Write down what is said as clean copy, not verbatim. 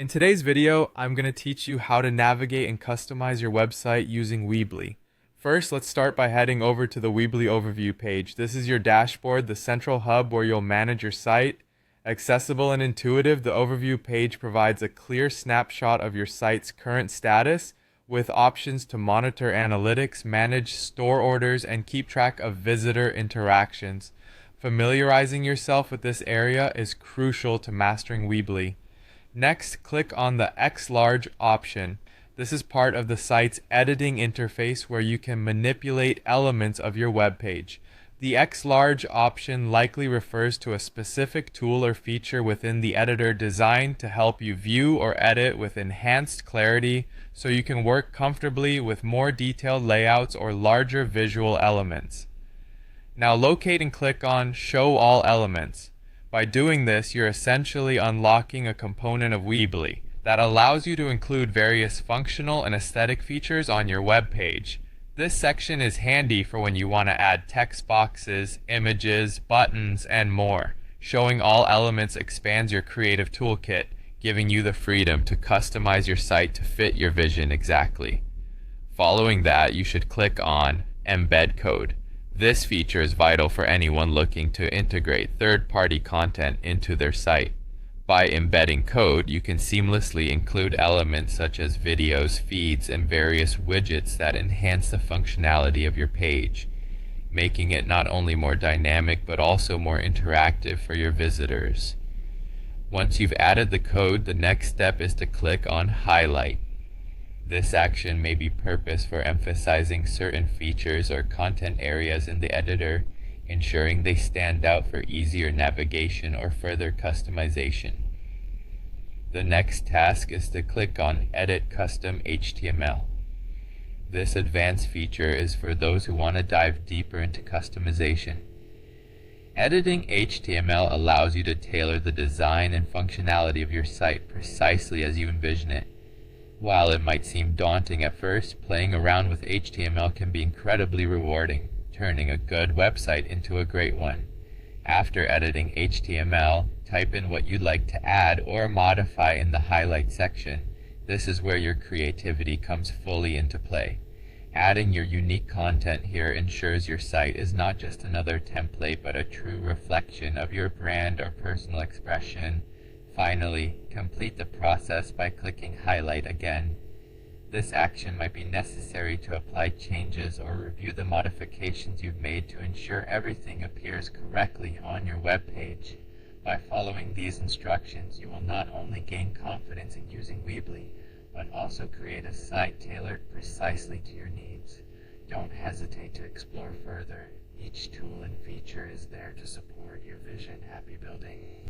In today's video, I'm going to teach you how to navigate and customize your website using Weebly. First, let's start by heading over to the Weebly overview page. This is your dashboard, the central hub where you'll manage your site. Accessible and intuitive, the overview page provides a clear snapshot of your site's current status with options to monitor analytics, manage store orders, and keep track of visitor interactions. Familiarizing yourself with this area is crucial to mastering Weebly. Next, click on the X-Large option. This is part of the site's editing interface where you can manipulate elements of your web page. The X-Large option likely refers to a specific tool or feature within the editor designed to help you view or edit with enhanced clarity so you can work comfortably with more detailed layouts or larger visual elements. Now locate and click on Show All Elements. By doing this, you're essentially unlocking a component of Weebly that allows you to include various functional and aesthetic features on your web page. This section is handy for when you want to add text boxes, images, buttons, and more. Showing all elements expands your creative toolkit, giving you the freedom to customize your site to fit your vision exactly. Following that, you should click on Embed Code. This feature is vital for anyone looking to integrate third-party content into their site. By embedding code, you can seamlessly include elements such as videos, feeds, and various widgets that enhance the functionality of your page, making it not only more dynamic but also more interactive for your visitors. Once you've added the code, the next step is to click on Highlight. This action may be purposed for emphasizing certain features or content areas in the editor, ensuring they stand out for easier navigation or further customization. The next task is to click on Edit Custom HTML. This advanced feature is for those who want to dive deeper into customization. Editing HTML allows you to tailor the design and functionality of your site precisely as you envision it. While it might seem daunting at first, playing around with HTML can be incredibly rewarding, turning a good website into a great one. After editing HTML, type in what you'd like to add or modify in the highlight section. This is where your creativity comes fully into play. Adding your unique content here ensures your site is not just another template but a true reflection of your brand or personal expression. Finally, complete the process by clicking Highlight again. This action might be necessary to apply changes or review the modifications you've made to ensure everything appears correctly on your web page. By following these instructions, you will not only gain confidence in using Weebly, but also create a site tailored precisely to your needs. Don't hesitate to explore further. Each tool and feature is there to support your vision. Happy building.